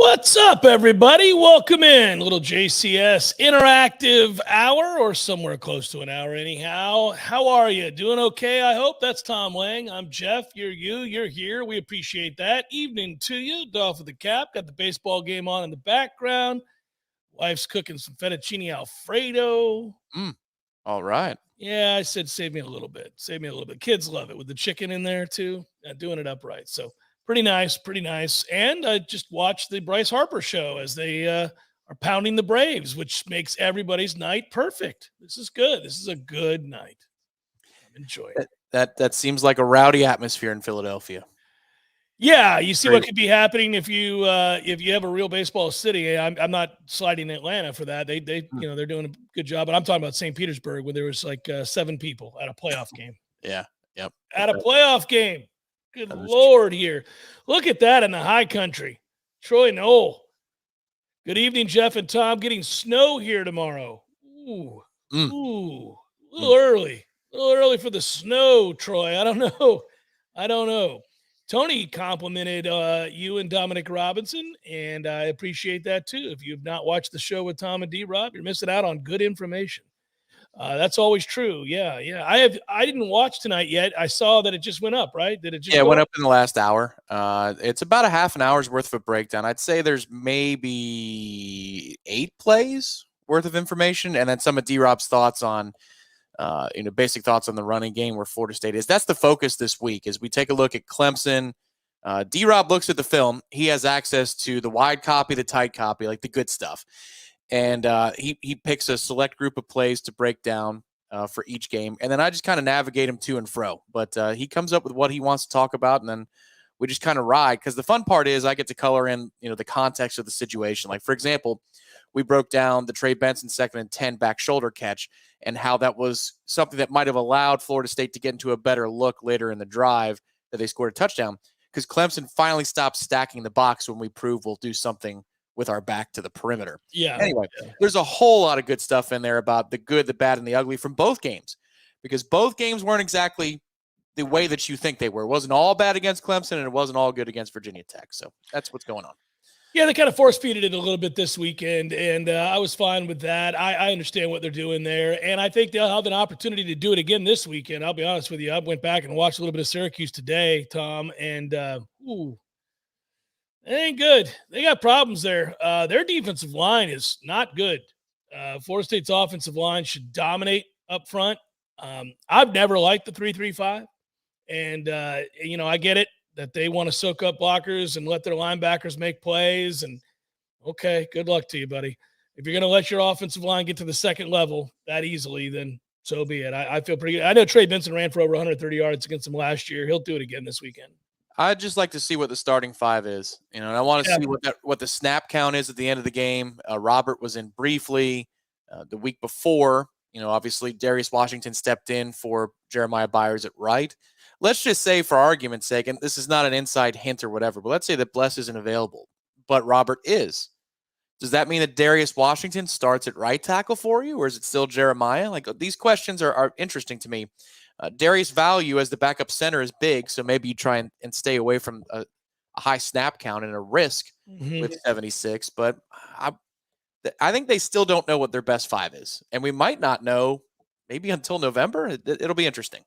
What's up, everybody? Welcome in. Little JCS Interactive hour, or somewhere close to an hour anyhow. How are you? Doing okay, I hope? That's Tom Lang. I'm Jeff. You're here. We appreciate that. Evening to you. Doff of the cap. Got the baseball game on in the background. Wife's cooking some fettuccine Alfredo. All right. Yeah, I said save me a little bit. Save me a little bit. Kids love it with the chicken in there, too. Doing it upright. So pretty nice, pretty nice. And I just watched the Bryce Harper show as they are pounding the Braves, which makes everybody's night perfect. This is good. This is a good night. I'm enjoying it. That seems like a rowdy atmosphere in Philadelphia. Yeah, you see what could be happening if you have a real baseball city. I'm not sliding Atlanta for that. They're doing a good job, but I'm talking about St. Petersburg where there was like 7 people at a playoff game. Yeah. Yep. At a playoff game. Good Lord here. Look at that in the high country. Troy Knoll. Good evening, Jeff and Tom. Getting snow here tomorrow. Ooh. Ooh. A little early. A little early for the snow, Troy. I don't know. Tony complimented you and Dominic Robinson, and I appreciate that too. If you've not watched the show with Tom and D-Rob, you're missing out on good information. That's always true. Yeah. I didn't watch tonight yet. I saw that it just went up, right? Did it just it went up in the last hour. It's about a half an hour's worth of a breakdown. I'd say there's maybe 8 plays worth of information, and then some of D-Rob's thoughts on basic thoughts on the running game where Florida State is. That's the focus this week as we take a look at Clemson. D-Rob looks at the film. He has access to the wide copy, the tight copy, like the good stuff. And he picks a select group of plays to break down for each game. And then I just kind of navigate him to and fro. But he comes up with what he wants to talk about, and then we just kind of ride. Because the fun part is I get to color in, the context of the situation. Like, for example, we broke down the Trey Benson 2nd and 10 back shoulder catch and how that was something that might have allowed Florida State to get into a better look later in the drive that they scored a touchdown, because Clemson finally stopped stacking the box when we prove we'll do something with our back to the perimeter. Yeah. Anyway, there's a whole lot of good stuff in there about the good, the bad, and the ugly from both games, because both games weren't exactly the way that you think they were. It wasn't all bad against Clemson, and it wasn't all good against Virginia Tech. So that's what's going on. Yeah, they kind of force-feeded it a little bit this weekend, and I was fine with that. I understand what they're doing there, and I think they'll have an opportunity to do it again this weekend. I'll be honest with you. I went back and watched a little bit of Syracuse today, Tom, and it ain't good. They got problems there. Their defensive line is not good. Florida State's offensive line should dominate up front. I've never liked the 3-3-5, and, I get it, that they want to soak up blockers and let their linebackers make plays. And okay, good luck to you, buddy. If you're going to let your offensive line get to the second level that easily, then so be it. I feel pretty good. I know Trey Benson ran for over 130 yards against them last year. He'll do it again this weekend. I'd just like to see what the starting 5 is, and I want to see what the snap count is at the end of the game. Robert was in briefly the week before. Obviously Darius Washington stepped in for Jeremiah Byers at right. Let's just say, for argument's sake, and this is not an inside hint or whatever, but let's say that Bless isn't available, but Robert is. Does that mean that Darius Washington starts at right tackle for you, or is it still Jeremiah? Like, these questions are interesting to me. Darius' value as the backup center is big, so maybe you try and stay away from a high snap count and a risk with 76, but I think they still don't know what their best 5 is, and we might not know maybe until November. It'll be interesting.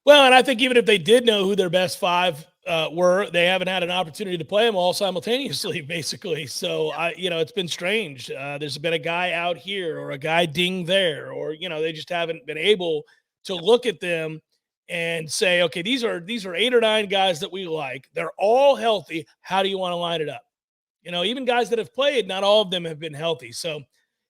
Well, and I think even if they did know who their best 5 were, they haven't had an opportunity to play them all simultaneously, basically. So, it's been strange. There's been a guy out here or a guy ding there, or, they just haven't been able to look at them and say, okay, these are 8 or 9 guys that we like. They're all healthy. How do you want to line it up? Even guys that have played, not all of them have been healthy. So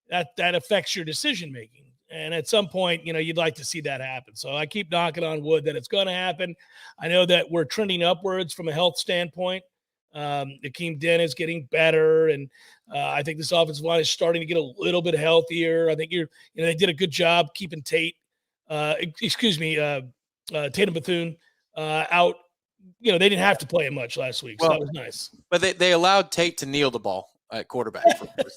that affects your decision-making. And at some point, you'd like to see that happen. So I keep knocking on wood that it's going to happen. I know that we're trending upwards from a health standpoint. Akeem Dent is getting better. And I think this offensive line is starting to get a little bit healthier. I think they did a good job keeping Tatum Bethune out. They didn't have to play him much last week. So that was nice. But they allowed Tate to kneel the ball at quarterback.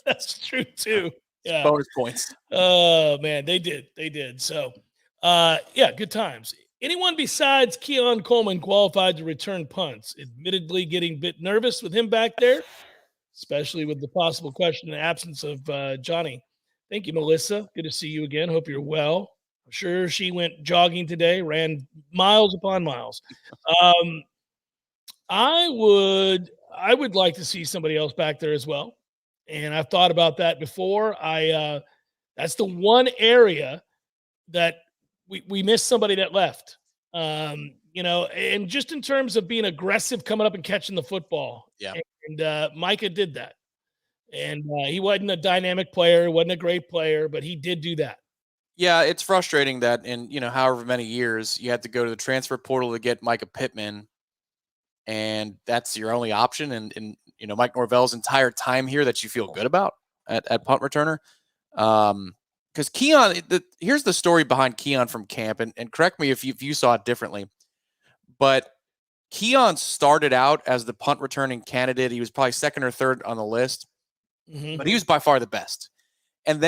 That's true too. Yeah. Bonus points. Oh, man, they did. So, good times. Anyone besides Keon Coleman qualified to return punts? Admittedly getting a bit nervous with him back there. especially with the possible question and absence of Johnny. Thank you, Melissa. Good to see you again. Hope you're well. I'm sure she went jogging today, ran miles upon miles. I would like to see somebody else back there as well. And I've thought about that before. That's the one area that we missed somebody that left. And just in terms of being aggressive, coming up and catching the football. Yeah. And Micah did that. And he wasn't a dynamic player, wasn't a great player, but he did do that. Yeah, it's frustrating that in, however many years you had to go to the transfer portal to get Micah Pittman, and that's your only option. And Mike Norvell's entire time here that you feel good about at punt returner. Because Keon, here's the story behind Keon from camp, and correct me if you saw it differently, but Keon started out as the punt returning candidate. He was probably second or third on the list, but he was by far the best. And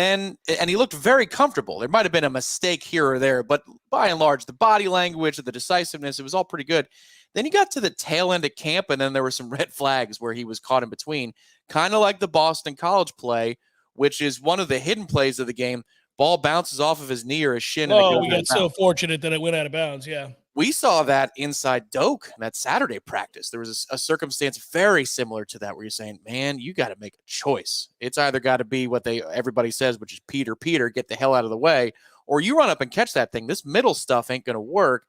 he looked very comfortable. There might have been a mistake here or there, but by and large, the body language, the decisiveness, it was all pretty good. Then he got to the tail end of camp, and then there were some red flags where he was caught in between, kind of like the Boston College play, which is one of the hidden plays of the game. Ball bounces off of his knee or his shin. Oh, we got so fortunate that it went out of bounds, yeah. We saw that inside Doak in that Saturday practice. There was a circumstance very similar to that where you're saying, man, you got to make a choice. It's either got to be what everybody says, which is Peter, get the hell out of the way, or you run up and catch that thing. This middle stuff ain't going to work.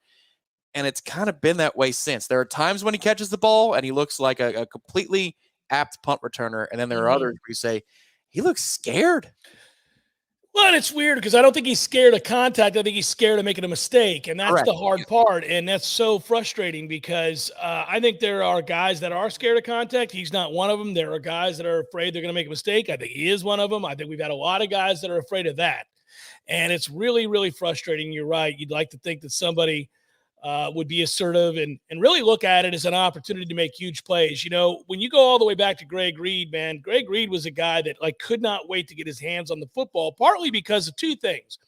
And it's kind of been that way since. There are times when he catches the ball and he looks like a completely apt punt returner. And then there are others where you say, he looks scared. Well, and it's weird because I don't think he's scared of contact. I think he's scared of making a mistake. And that's the hard part. And that's so frustrating because I think there are guys that are scared of contact. He's not one of them. There are guys that are afraid they're going to make a mistake. I think he is one of them. I think we've had a lot of guys that are afraid of that. And it's really, really frustrating. You're right. You'd like to think that somebody would be assertive and really look at it as an opportunity to make huge plays. When you go all the way back to Greg Reed, man, Greg Reed was a guy that could not wait to get his hands on the football, partly because of two things.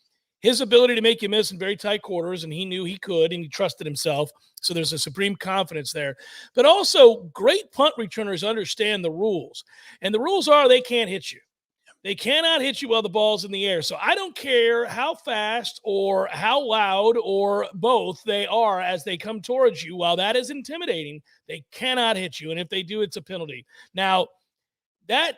His ability to make you miss in very tight quarters, and he knew he could, and he trusted himself. So there's a supreme confidence there. But also, great punt returners understand the rules. And the rules are they can't hit you. They cannot hit you while the ball's in the air. So I don't care how fast or how loud or both they are as they come towards you. While that is intimidating, they cannot hit you. And if they do, it's a penalty. Now, that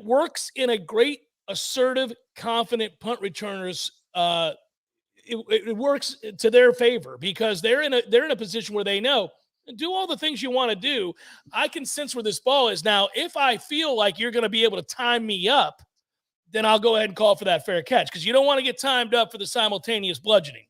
works in a great, assertive, confident punt returners. It works to their favor because they're in a position where they know, do all the things you want to do. I can sense where this ball is. Now, if I feel like you're going to be able to time me up, then I'll go ahead and call for that fair catch because you don't want to get timed up for the simultaneous bludgeoning.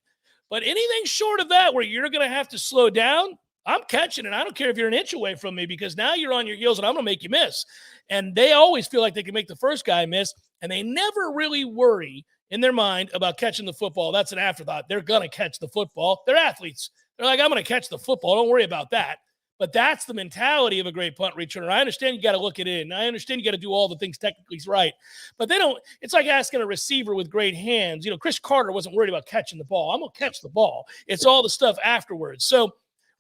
But anything short of that where you're going to have to slow down, I'm catching it. I don't care if you're an inch away from me because now you're on your heels and I'm going to make you miss. And they always feel like they can make the first guy miss, and they never really worry in their mind about catching the football. That's an afterthought. They're going to catch the football. They're athletes. They're like, I'm going to catch the football. Don't worry about that. But that's the mentality of a great punt returner. I understand you got to look it in. I understand you got to do all the things technically right. But they don't – it's like asking a receiver with great hands. Chris Carter wasn't worried about catching the ball. I'm going to catch the ball. It's all the stuff afterwards. So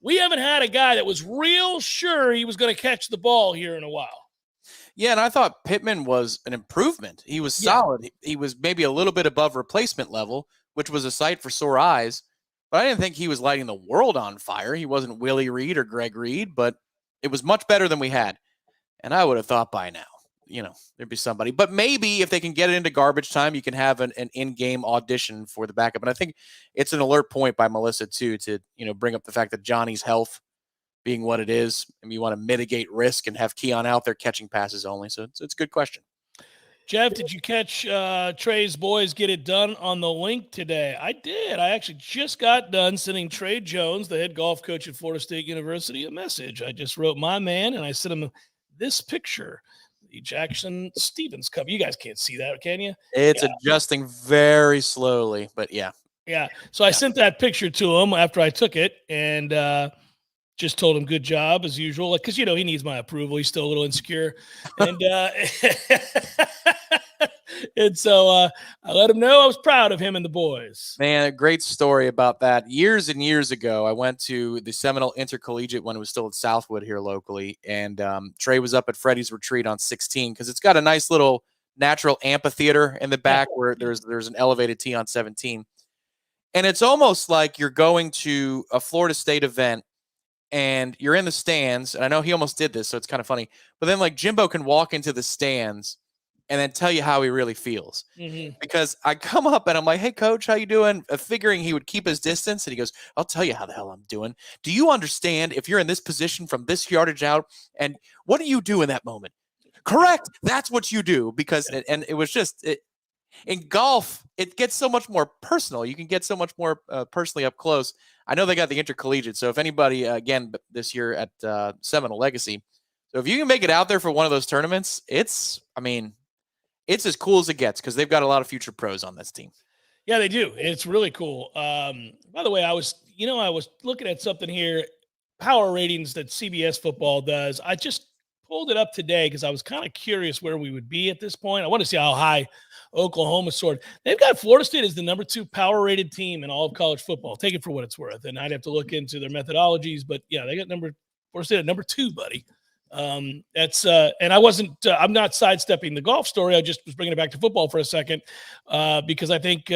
we haven't had a guy that was real sure he was going to catch the ball here in a while. Yeah, and I thought Pittman was an improvement. He was solid. He was maybe a little bit above replacement level, which was a sight for sore eyes. But I didn't think he was lighting the world on fire. He wasn't Willie Reed or Greg Reed, but it was much better than we had. And I would have thought by now, there'd be somebody. But maybe if they can get it into garbage time, you can have an in-game audition for the backup. And I think it's an alert point by Melissa, too, to, bring up the fact that Johnny's health being what it is. And you want to mitigate risk and have Keon out there catching passes only. So it's a good question. Jeff, did you catch Trey's boys get it done on the link today? I did. I actually just got done sending Trey Jones, the head golf coach at Florida State University, a message. I just wrote my man, and I sent him this picture, the Jackson Stevens Cup. You guys can't see that, can you? It's adjusting very slowly, but yeah. Yeah. So I sent that picture to him after I took it, and just told him good job as usual, because he needs my approval. He's still a little insecure, and And so I let him know I was proud of him and the boys. Man, a great story about that. Years and years ago, I went to the Seminole Intercollegiate when it was still at Southwood here locally, and Trey was up at Freddie's Retreat on 16 because it's got a nice little natural amphitheater in the back where there's an elevated tee on 17. And it's almost like you're going to a Florida State event and you're in the stands. And I know he almost did this, so it's kind of funny. But then, like, Jimbo can walk into the stands and then tell you how he really feels. Because I come up and I'm like, hey, coach, how you doing? Figuring he would keep his distance. And he goes, I'll tell you how the hell I'm doing. Do you understand if you're in this position from this yardage out? And what do you do in that moment? Correct. That's what you do. Because, and it was just, in golf, it gets so much more personal. You can get so much more personally up close. I know they got the intercollegiate. So if anybody, again, this year at Seminole Legacy, so if you can make it out there for one of those tournaments, it's as cool as it gets because they've got a lot of future pros on this team. Yeah, they do. It's really cool. By the way, I was looking at something here, power ratings that CBS football does. I just pulled it up today because I was kind of curious where we would be at this point. I want to see how high Oklahoma soared. They've got Florida State as the number 2 power rated team in all of college football. Take it for what it's worth. And I'd have to look into their methodologies, but yeah, they got Florida State at number 2, buddy. That's and I wasn't I'm not sidestepping the golf story. I just was bringing it back to football for a second because I think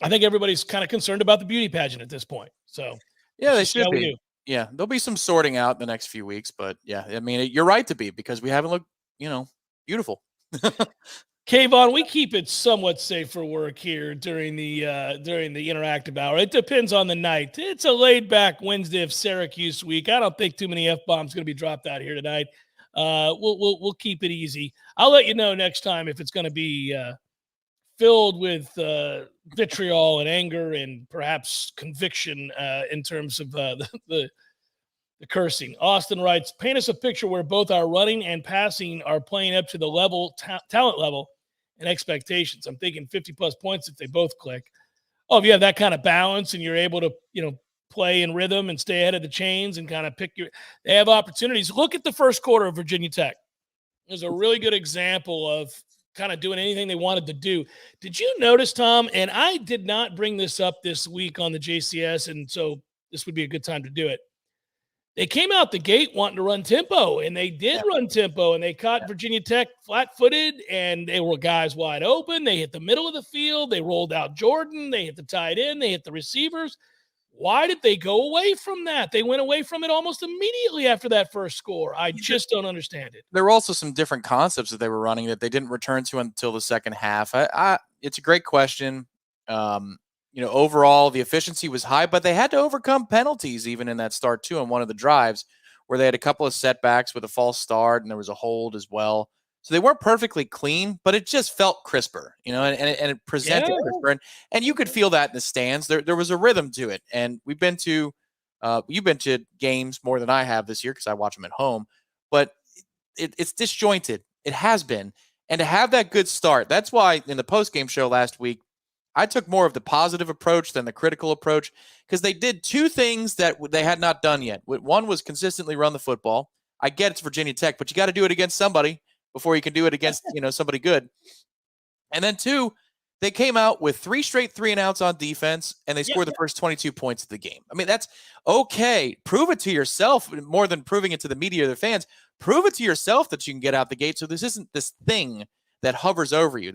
everybody's kind of concerned about the beauty pageant at this point. So yeah, they should be. Yeah, there'll be some sorting out the next few weeks, but yeah, I mean, you're right to be because we haven't looked, beautiful. Kayvon, we keep it somewhat safe for work here during the interactive hour. It depends on the night. It's a laid back Wednesday of Syracuse week. I don't think too many F-bombs going to be dropped out here tonight. We'll keep it easy. I'll let you know next time if it's going to be filled with vitriol and anger and perhaps conviction in terms of the cursing. Austin writes, paint us a picture where both our running and passing are playing up to the level, talent level and expectations. I'm thinking 50-plus points if they both click. Oh, if you have that kind of balance and you're able to, play in rhythm and stay ahead of the chains and kind of they have opportunities. Look at the first quarter of Virginia Tech. There's a really good example of kind of doing anything they wanted to do. Did you notice, Tom, and I did not bring this up this week on the JCS, and so this would be a good time to do it. They came out the gate wanting to run tempo, and they did run tempo, and they caught Virginia Tech flat-footed, and they were guys wide open. They hit the middle of the field. They rolled out Jordan. They hit the tight end. They hit the receivers. Why did they go away from that? They went away from it almost immediately after that first score. I just don't understand it. There were also some different concepts that they were running that they didn't return to until the second half. It's a great question. Overall, the efficiency was high, but they had to overcome penalties even in that start, too, on one of the drives where they had a couple of setbacks with a false start, and there was a hold as well. So they weren't perfectly clean, but it just felt crisper, and it presented crisper. And you could feel that in the stands. There was a rhythm to it. And you've been to games more than I have this year because I watch them at home, but it's disjointed. It has been. And to have that good start, that's why in the postgame show last week, I took more of the positive approach than the critical approach because they did two things that they had not done yet. One was consistently run the football. I get it's Virginia Tech, but you got to do it against somebody before you can do it against, somebody good. And then 2, they came out with 3 straight 3-and-outs on defense, and they scored the first 22 points of the game. I mean, that's okay. Prove it to yourself more than proving it to the media or the fans. Prove it to yourself that you can get out the gate. So this isn't this thing that hovers over you.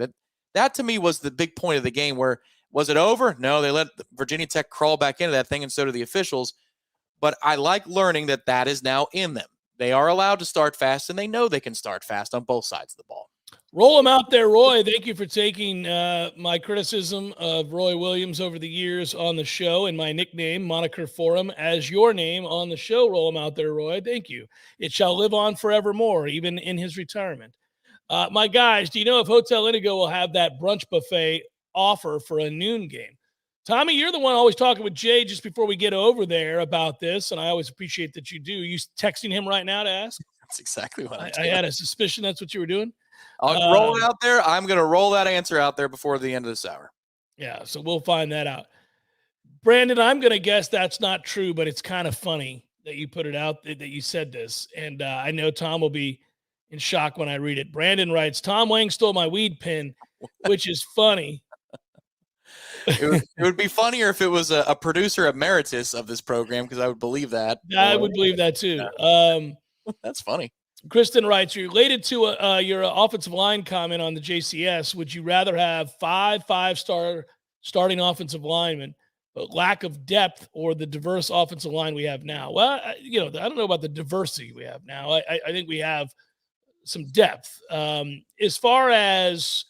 That to me was the big point of the game. Where was it over? No, they let Virginia Tech crawl back into that thing, and so do the officials. But I like learning that is now in them. They are allowed to start fast, and they know they can start fast on both sides of the ball. Roll them out there, Roy. Thank you for taking my criticism of Roy Williams over the years on the show and my nickname, moniker for him, as your name on the show. Roll them out there, Roy. Thank you. It shall live on forevermore, even in his retirement. My guys, do you know if Hotel Indigo will have that brunch buffet offer for a noon game? Tommy, you're the one always talking with Jay just before we get over there about this, and I always appreciate that you do. You texting him right now to ask? That's exactly what I had a suspicion that's what you were doing. I'll roll it out there. I'm going to roll that answer out there before the end of this hour. Yeah, so we'll find that out. Brandon, I'm going to guess that's not true, but it's kind of funny that you put it out, that you said this, and I know Tom will be in shock when I read it. Brandon writes, Tom Wang stole my weed pen. which is funny. It would be funnier if it was a producer emeritus of this program, because I would believe that. I would believe that too. That's funny. Kristen writes, related to your offensive line comment on the JCS, would you rather have five-star starting offensive linemen, but lack of depth, or the diverse offensive line we have now? Well, I don't know about the diversity we have now. I think we have some depth. As far as,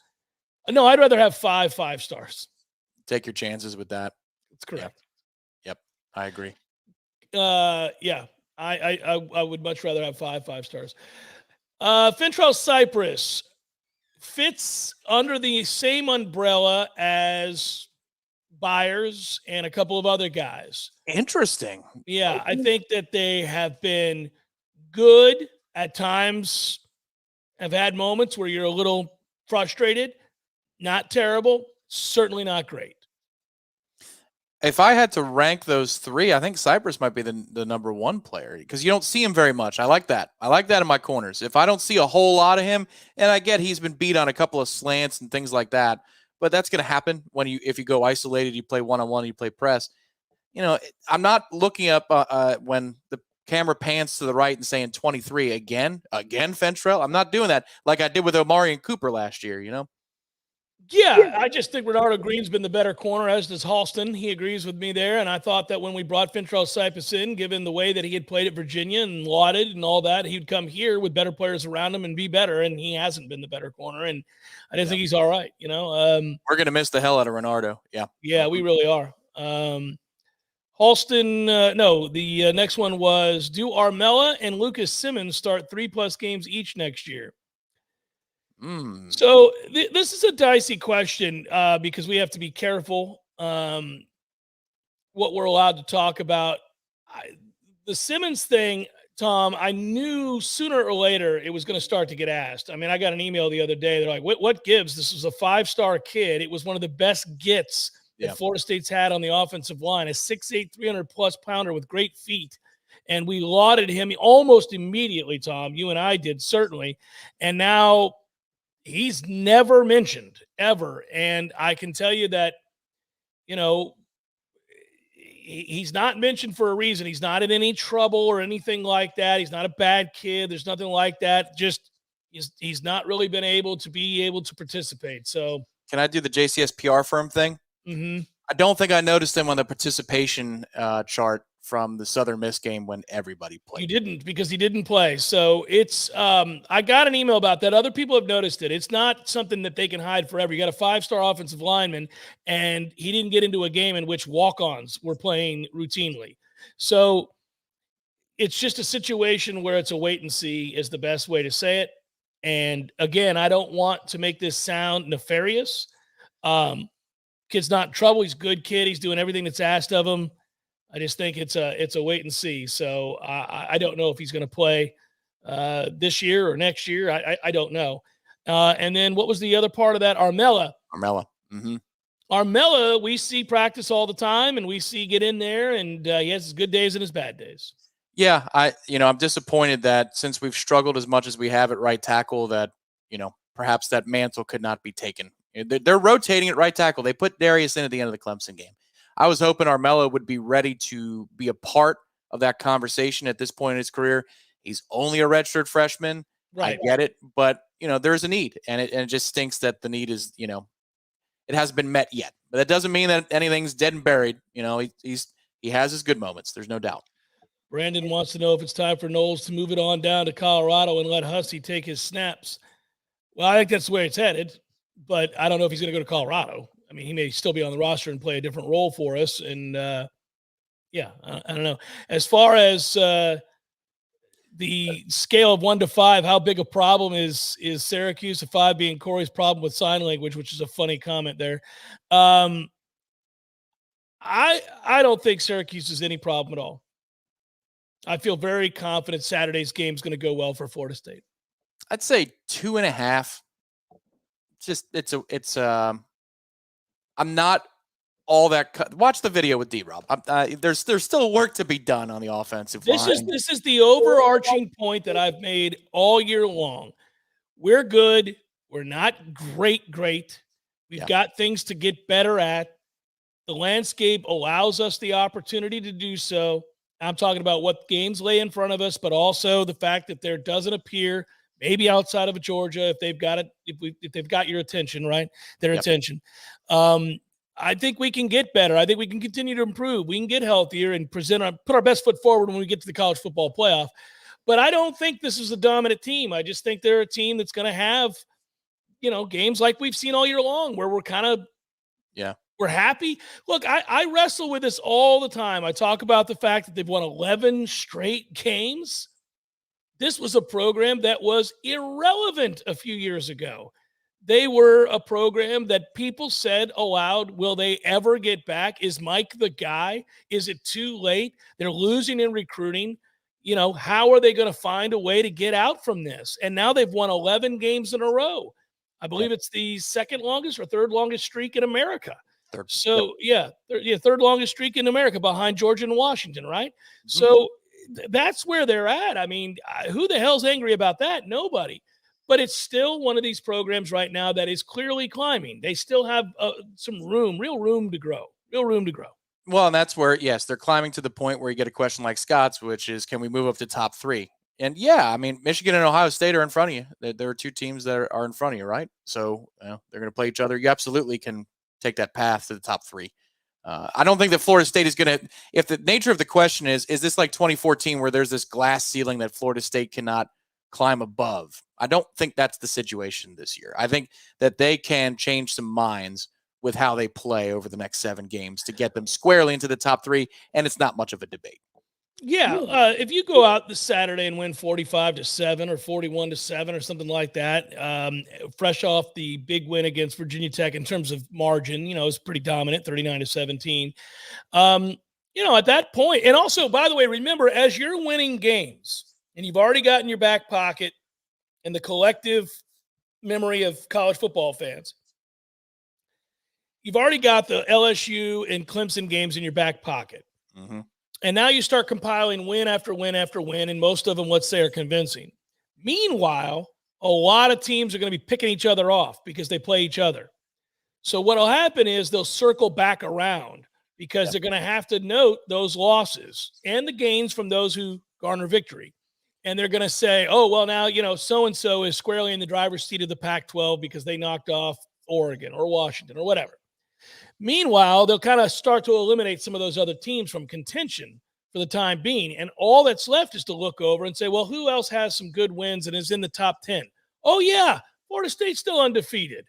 no, I'd rather have five stars. Take your chances with that. That's correct. Yep. I agree. Yeah. I would much rather have five stars. Fintrell Cypress fits under the same umbrella as Byers and a couple of other guys. Interesting. Yeah, I think that they have been good at times, have had moments where you're a little frustrated. Not terrible, certainly not great. If I had to rank those three, I think Cypress might be the number one player, because you don't see him very much. I like that. I like that in my corners. If I don't see a whole lot of him, and I get he's been beat on a couple of slants and things like that, but that's going to happen if you go isolated, you play one-on-one, you play press. I'm not looking up when the camera pans to the right and saying 23 again, Fentrell. I'm not doing that like I did with Omarion Cooper last year, Yeah, I just think Renardo Green's been the better corner, as does Halston. He agrees with me there. And I thought that when we brought Fintrell Cypress in, given the way that he had played at Virginia and lauded and all that, he'd come here with better players around him and be better. And he hasn't been the better corner. And I didn't think he's all right. We're going to miss the hell out of Renardo. Yeah. Yeah, we really are. Halston, no, the next one was, do Armella and Lucas Simmons start 3+ games each next year? So this is a dicey question because we have to be careful what we're allowed to talk about. The Simmons thing, Tom, I knew sooner or later it was going to start to get asked. I mean, I got an email the other day. They're like, what gives? This was a 5-star kid. It was one of the best gets that Florida State's had on the offensive line, a 6'8", 300+ pounder with great feet. And we lauded him almost immediately, Tom. You and I did, certainly. And now he's never mentioned, ever. And I can tell you that, he's not mentioned for a reason. He's not in any trouble or anything like that. He's not a bad kid. There's nothing like that. Just he's not really been able to participate. So can I do the JCS PR firm thing? Mm-hmm. I don't think I noticed him on the participation chart from the Southern Miss game when everybody played. You didn't, because he didn't play. So it's I got an email about that. Other people have noticed it. It's not something that they can hide forever. You got a 5-star offensive lineman, and he didn't get into a game in which walk-ons were playing routinely. So it's just a situation where it's a wait and see is the best way to say it. And again, I don't want to make this sound nefarious. Kid's not in trouble. He's a good kid. He's doing everything that's asked of him. I just think it's a wait and see. So I don't know if he's going to play this year or next year. I don't know. And then what was the other part of that? Armella. Mm-hmm. Armella, we see practice all the time, and we see get in there, and he has his good days and his bad days. Yeah, I'm disappointed that since we've struggled as much as we have at right tackle, that perhaps that mantle could not be taken. They're rotating at right tackle. They put Darius in at the end of the Clemson game. I was hoping Armella would be ready to be a part of that conversation at this point in his career. He's only a redshirt freshman. Right. I get it, but there's a need, and it just stinks that the need is it hasn't been met yet. But that doesn't mean that anything's dead and buried. He has his good moments. There's no doubt. Brandon wants to know if it's time for Noles to move it on down to Colorado and let Hussey take his snaps. Well, I think that's where it's headed, but I don't know if he's going to go to Colorado. I mean, he may still be on the roster and play a different role for us. And, I don't know. As far as the scale of 1 to 5, how big a problem is Syracuse? A 5 being Corey's problem with sign language, which is a funny comment there. I don't think Syracuse is any problem at all. I feel very confident Saturday's game is going to go well for Florida State. I'd say 2.5. I'm not all that. Watch the video with D-Rob. There's still work to be done on the offensive line. This is the overarching point that I've made all year long. We're good. We're not great. We've got things to get better at. The landscape allows us the opportunity to do so. I'm talking about what games lay in front of us, but also the fact that there doesn't appear, maybe outside of Georgia, if they've got it, if they've got your attention, right? Their attention. I think we can get better. I think we can continue to improve. We can get healthier and put our best foot forward when we get to the college football playoff. But I don't think this is a dominant team. I just think they're a team that's going to have, games like we've seen all year long where we're kind of, we're happy. Look, I wrestle with this all the time. I talk about the fact that they've won 11 straight games. This was a program that was irrelevant a few years ago. They were a program that people said aloud, will they ever get back? Is Mike the guy? Is it too late? They're losing in recruiting. How are they going to find a way to get out from this? And now they've won 11 games in a row. I believe it's the second longest or third longest streak in America. Third longest streak in America behind Georgia and Washington, right? Mm-hmm. So that's where they're at. I mean, who the hell's angry about that? Nobody. But it's still one of these programs right now that is clearly climbing. They still have real room to grow. Well, and that's where, yes, they're climbing to the point where you get a question like Scott's, which is, can we move up to top 3? And I mean, Michigan and Ohio State are in front of you. There are two teams that are in front of you, right? So they're going to play each other. You absolutely can take that path to the top 3. I don't think that Florida State is going to, if the nature of the question is this like 2014 where there's this glass ceiling that Florida State cannot climb above? I don't think that's the situation this year. I think that they can change some minds with how they play over the next 7 games to get them squarely into the top 3, and it's not much of a debate. Yeah, if you go out this Saturday and win 45-7 or 41-7 or something like that, fresh off the big win against Virginia Tech in terms of margin, it's pretty dominant, 39-17. At that point, and also, by the way, remember, as you're winning games and you've already got in your back pocket in the collective memory of college football fans, you've already got the LSU and Clemson games in your back pocket. Mm-hmm. And now you start compiling win after win after win, and most of them, let's say, are convincing. Meanwhile, a lot of teams are going to be picking each other off because they play each other. So what will happen is they'll circle back around because they're going to have to note those losses and the gains from those who garner victory. And they're going to say, oh, well, now, so-and-so is squarely in the driver's seat of the Pac-12 because they knocked off Oregon or Washington or whatever. Meanwhile, they'll kind of start to eliminate some of those other teams from contention for the time being. And all that's left is to look over and say, well, who else has some good wins and is in the top 10? Oh, yeah, Florida State's still undefeated.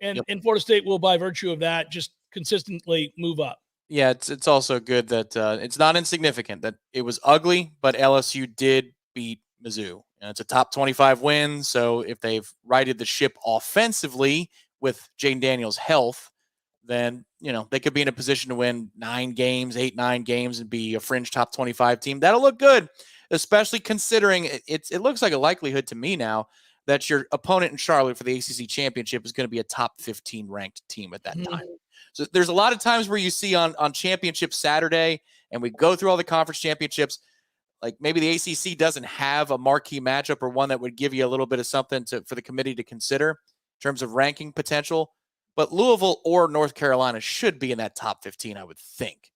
And Florida State will, by virtue of that, just consistently move up. Yeah, it's also good that it's not insignificant that it was ugly, but LSU did beat Mizzou. And it's a top 25 win. So if they've righted the ship offensively with Jaden Daniels' health, then, they could be in a position to win 9 games, 8-9 games and be a fringe top 25 team. That'll look good, especially considering it looks like a likelihood to me now that your opponent in Charlotte for the ACC championship is going to be a top 15 ranked team at that time. So there's a lot of times where you see on championship Saturday, and we go through all the conference championships, like maybe the ACC doesn't have a marquee matchup or one that would give you a little bit of something for the committee to consider in terms of ranking potential. But Louisville or North Carolina should be in that top 15, I would think,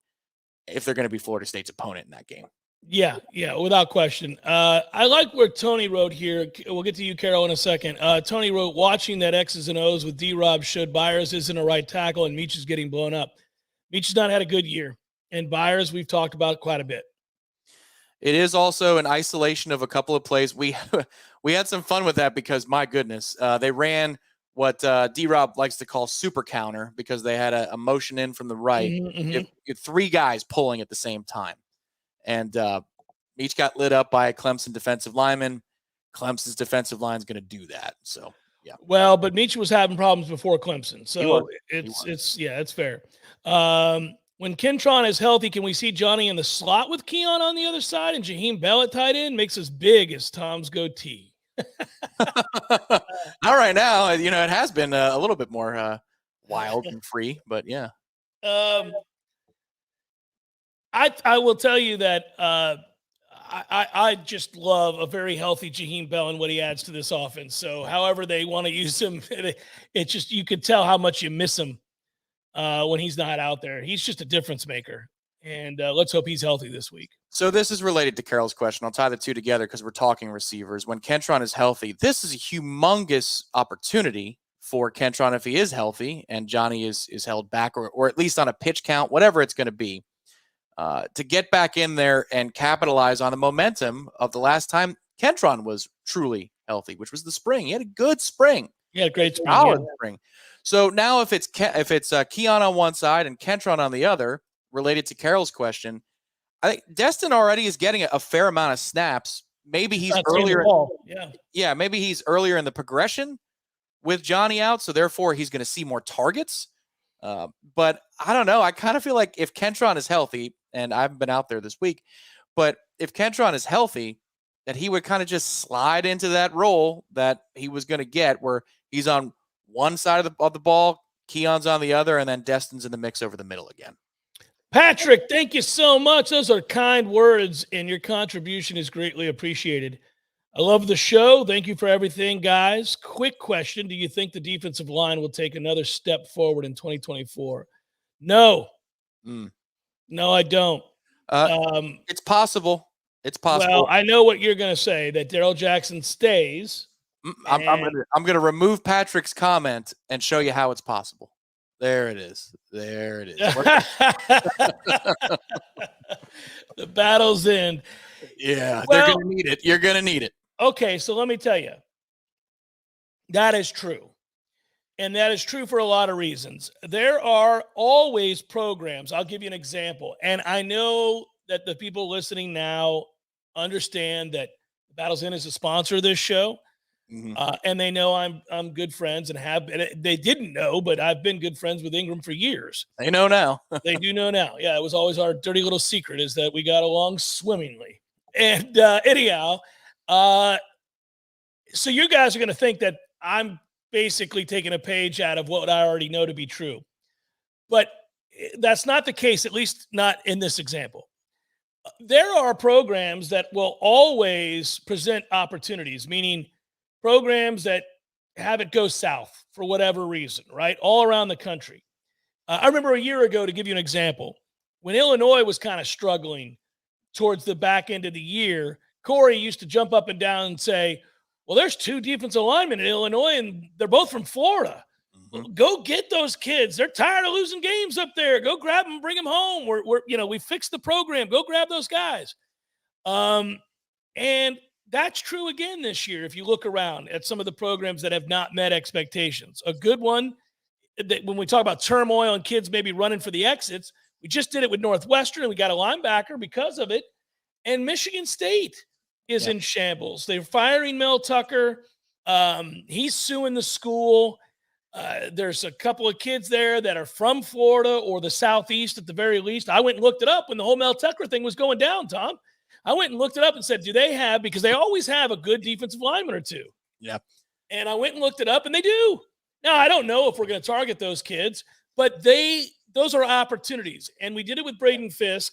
if they're going to be Florida State's opponent in that game. Yeah, without question. I like where Tony wrote here. We'll get to you, Carol, in a second. Tony wrote, watching that X's and O's with D-Rob showed Byers isn't a right tackle and Meach is getting blown up. Meach has not had a good year. And Byers, we've talked about quite a bit. It is also an isolation of a couple of plays. We had some fun with that because, my goodness, they ran what D-Rob likes to call super counter because they had a motion in from the right. Mm-hmm. You have 3 guys pulling at the same time. And Meach got lit up by a Clemson defensive lineman. Clemson's defensive line is going to do that. So, yeah. Well, but Meach was having problems before Clemson. So it's fair. When Kentron is healthy, can we see Johnny in the slot with Keon on the other side and Jaheim Bell at tight end? Makes us big as Tom's goatee. Not right now. It has been a little bit more wild and free, but yeah. I will tell you that I just love a very healthy Jaheim Bell and what he adds to this offense. So however they want to use him, it's just, you could tell how much you miss him when he's not out there. He's just a difference maker. And let's hope he's healthy this week. So this is related to Carol's question. I'll tie the two together because we're talking receivers. When Kentron is healthy, this is a humongous opportunity for Kentron if he is healthy and Johnny is held back, or at least on a pitch count, whatever it's going to be, to get back in there and capitalize on the momentum of the last time Kentron was truly healthy, which was the spring. He had a good spring. He had a great spring. Spring. So now if it's Keon on one side and Kentron on the other, related to Carol's question, I think Destin already is getting a fair amount of snaps. Maybe he's earlier. Yeah, maybe he's earlier in the progression with Johnny out, so therefore he's going to see more targets. But I don't know. I kind of feel like if Kentron is healthy, and I haven't been out there this week, but if Kentron is healthy, that he would kind of just slide into that role that he was going to get, where he's on one side of the ball, Keon's on the other, and then Destin's in the mix over the middle again. Patrick, thank you so much. Those are kind words, and your contribution is greatly appreciated. I love the show. Thank you for everything, guys. Quick question. Do you think the defensive line will take another step forward in 2024? No. No, I don't. It's possible. It's possible. Well, I know what you're going to say, that Darrell Jackson stays. I'm going to remove Patrick's comment and show you how it's possible. There it is. There it is. The battle's end. Yeah, they're going to need it. You're going to need it. Okay, so let me tell you. That is true. And that is true for a lot of reasons. There are always programs. I'll give you an example. And I know that the people listening now understand that the Battle's End is a sponsor of this show. And they know I'm good friends and have been. They didn't know, but I've been good friends with Ingram for years. They know now. They do know now. Yeah, it was always our dirty little secret, is that we got along swimmingly. And anyhow, so you guys are going to think that I'm basically taking a page out of what I already know to be true. But that's not the case, at least not in this example. There are programs that will always present opportunities, meaning programs that have it go south for whatever reason, right? All around the country. I remember a year ago, to give you an example, when Illinois was kind of struggling towards the back end of the year, Corey used to jump up and down and say, well, there's two defensive linemen in Illinois, and they're both from Florida. Go get those kids. They're tired of losing games up there. Go grab them, bring them home. We fixed the program. Go grab those guys. And that's true again this year. If you look around at some of the programs that have not met expectations, a good one that when we talk about turmoil and kids maybe running for the exits, we just did it with Northwestern, and we got a linebacker because of it. And Michigan State is in shambles. They're firing Mel Tucker. He's suing the school. There's a couple of kids there that are from Florida or the Southeast at the very least. I went and looked it up when the whole Mel Tucker thing was going down, Tom. I went and looked it up and said, do they have, because they always have a good defensive lineman or two. Yeah. And I went and looked it up, and they do. Now, I don't know if we're going to target those kids, but those are opportunities. And we did it with Braden Fisk.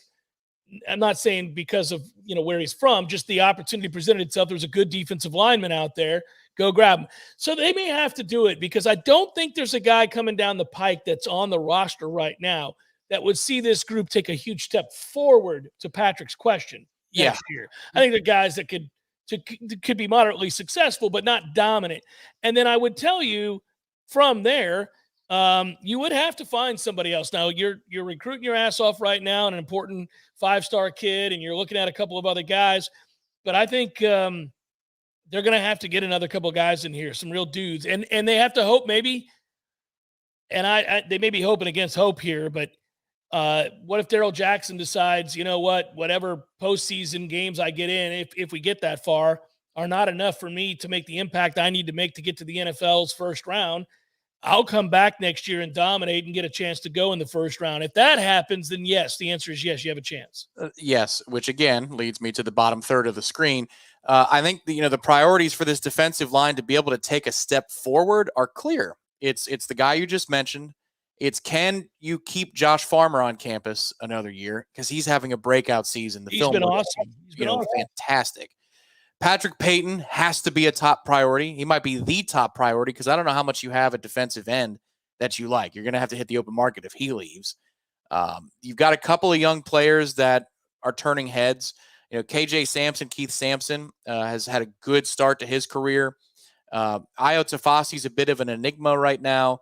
I'm not saying because of, where he's from, just the opportunity presented itself. There was a good defensive lineman out there. Go grab him. So they may have to do it, because I don't think there's a guy coming down the pike that's on the roster right now that would see this group take a huge step forward, to Patrick's question, next year. I think the guys that could be moderately successful, but not dominant. And then I would tell you from there, you would have to find somebody else. Now you're recruiting your ass off right now, an important 5-star kid, and you're looking at a couple of other guys, but I think they're going to have to get another couple of guys in here, some real dudes, and they have to hope maybe. And they may be hoping against hope here, but what if Darrell Jackson decides, whatever postseason games I get in, if we get that far, are not enough for me to make the impact I need to make to get to the NFL's first round. I'll come back next year and dominate and get a chance to go in the first round. If that happens, then yes, the answer is yes, you have a chance. Yes, which again leads me to the bottom third of the screen. I think the priorities for this defensive line to be able to take a step forward are clear. It's the guy you just mentioned, It's can you keep Josh Farmer on campus another year because he's having a breakout season. The He's film been looks, awesome. He's been awesome. fantastic. Patrick Payton has to be a top priority. He might be the top priority because I don't know how much you have at defensive end that you like. You're going to have to hit the open market if he leaves. You've got a couple of young players that are turning heads. KJ Sampson, Keith Sampson has had a good start to his career. Ayo Tafasi's a bit of an enigma right now.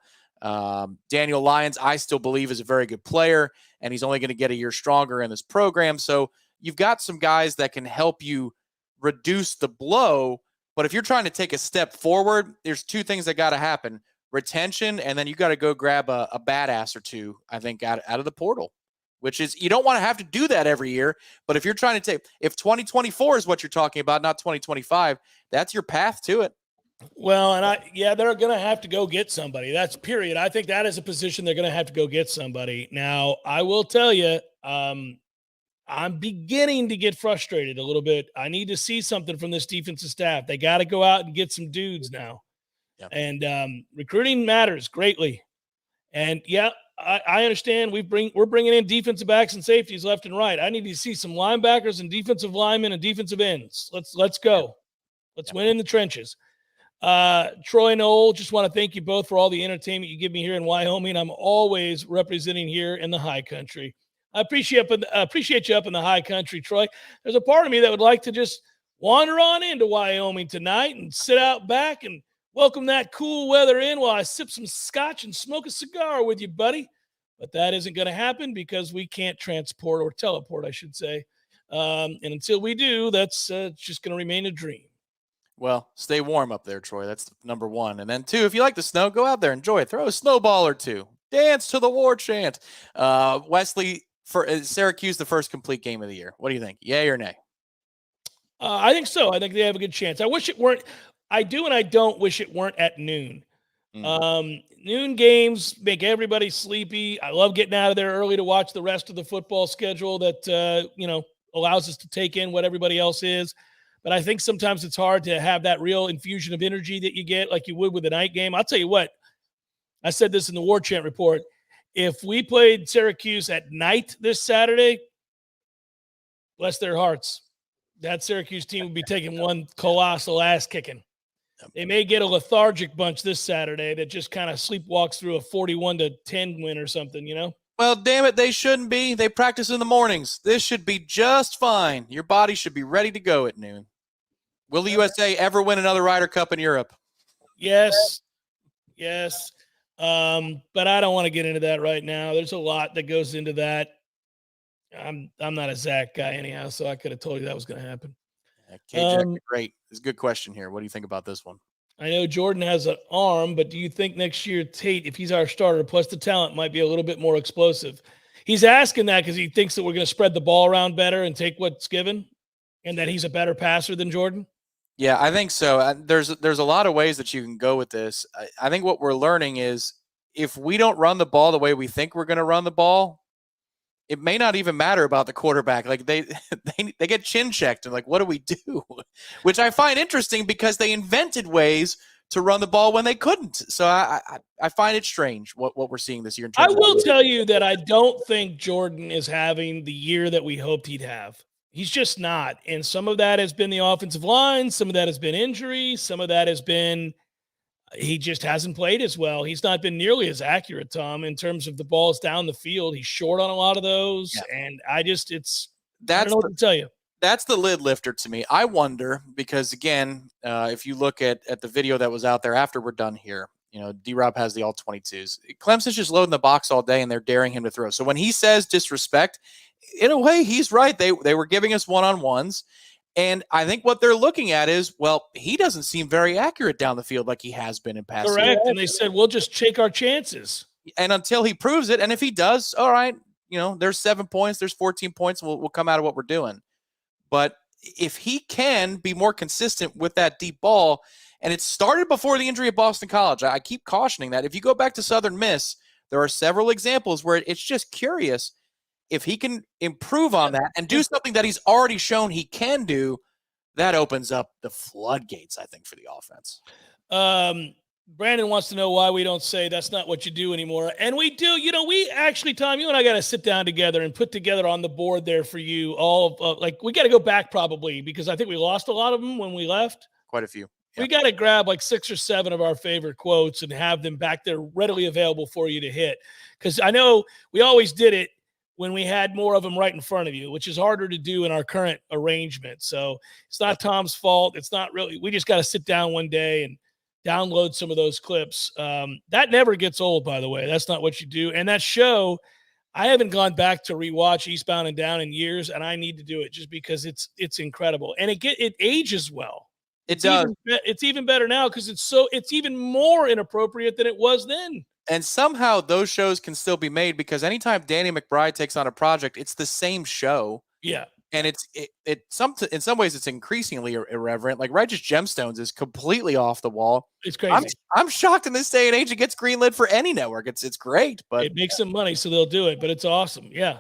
Daniel Lyons, I still believe, is a very good player, and he's only going to get a year stronger in this program. So you've got some guys that can help you reduce the blow. But if you're trying to take a step forward, there's two things that got to happen: retention, and then you got to go grab a badass or two, I think, out of the portal, which is, you don't want to have to do that every year. But if you're trying to if 2024 is what you're talking about, not 2025, that's your path to it. Well, and they're going to have to go get somebody. That's period. I think that is a position they're going to have to go get somebody. Now, I will tell you, I'm beginning to get frustrated a little bit. I need to see something from this defensive staff. They got to go out and get some dudes now. Yeah. And recruiting matters greatly. And I understand we're bringing in defensive backs and safeties left and right. I need to see some linebackers and defensive linemen and defensive ends. Let's go. Let's win in the trenches. Troy, Noel, just want to thank you both for all the entertainment you give me here in Wyoming. I'm always representing here in the high country. I appreciate you up in the high country, Troy. There's a part of me that would like to just wander on into Wyoming tonight and sit out back and welcome that cool weather in while I sip some scotch and smoke a cigar with you, buddy. But that isn't going to happen because we can't transport or teleport, I should say. And until we do, that's just going to remain a dream. Well, stay warm up there, Troy. That's number one. And then two, if you like the snow, go out there, enjoy it. Throw a snowball or two. Dance to the Warchant. Wesley, for Syracuse, the first complete game of the year. What do you think? Yay or nay? I think so. I think they have a good chance. I wish it weren't. I do and I don't wish it weren't at noon. Noon games make everybody sleepy. I love getting out of there early to watch the rest of the football schedule that allows us to take in what everybody else is. But I think sometimes it's hard to have that real infusion of energy that you get like you would with a night game. I'll tell you what, I said this in the Warchant report. If we played Syracuse at night this Saturday, bless their hearts, that Syracuse team would be taking one colossal ass kicking. They may get a lethargic bunch this Saturday that just kind of sleepwalks through a 41-10 win or something, Well, damn it, they shouldn't be. They practice in the mornings. This should be just fine. Your body should be ready to go at noon. Will the USA ever win another Ryder Cup in Europe? Yes. But I don't want to get into that right now. There's a lot that goes into that. I'm not a Zach guy anyhow, so I could have told you that was going to happen. KJ, great. It's a good question here. What do you think about this one? I know Jordan has an arm, but do you think next year Tate, if he's our starter, plus the talent, might be a little bit more explosive? He's asking that because he thinks that we're going to spread the ball around better and take what's given, and that he's a better passer than Jordan. Yeah, I think so. There's a lot of ways that you can go with this. I think what we're learning is if we don't run the ball the way we think we're going to run the ball, it may not even matter about the quarterback. Like they get chin checked and like, what do we do? Which I find interesting because they invented ways to run the ball when they couldn't. So I find it strange what we're seeing this year. I will tell you that I don't think Jordan is having the year that we hoped he'd have. He's just not. And some of that has been the offensive line. Some of that has been injury. Some of that has been he just hasn't played as well. He's not been nearly as accurate, Tom, in terms of the balls down the field. He's short on a lot of those. Yeah. And I don't know what to tell you. That's the lid lifter to me. I wonder because, again, if you look at the video that was out there after we're done here, D-Rob has the all-22s. Clemson's just loading the box all day, and they're daring him to throw. So when he says disrespect, in a way, he's right. They were giving us one-on-ones. And I think what they're looking at is, well, he doesn't seem very accurate down the field like he has been in past years. Correct. And they said, we'll just take our chances. And until he proves it, and if he does, all right, there's 7 points, there's 14 points, we'll come out of what we're doing. But if he can be more consistent with that deep ball, and it started before the injury at Boston College, I keep cautioning that. If you go back to Southern Miss, there are several examples where it's just curious. If he can improve on that and do something that he's already shown he can do, that opens up the floodgates, I think, for the offense. Brandon wants to know why we don't say that's not what you do anymore. And we do. We actually, Tom, you and I got to sit down together and put together on the board there for you all of we got to go back probably because I think we lost a lot of them when we left. Quite a few. We got to grab like 6 or 7 of our favorite quotes and have them back there readily available for you to hit. Because I know we always did it when we had more of them right in front of you, which is harder to do in our current arrangement. So it's not Tom's fault. It's not really. We just got to sit down one day and download some of those clips. That never gets old, by the way. That's not what you do. And that show, I haven't gone back to rewatch Eastbound and Down in years, and I need to do it just because it's incredible. And it ages well. It does. It's even better now because it's even more inappropriate than it was then. And somehow those shows can still be made because anytime Danny McBride takes on a project, it's the same show. Yeah. And in some ways it's increasingly irreverent. Like Righteous Gemstones is completely off the wall. It's crazy. I'm shocked in this day and age it gets greenlit for any network. It's great, but it makes some money, so they'll do it. But it's awesome. Yeah.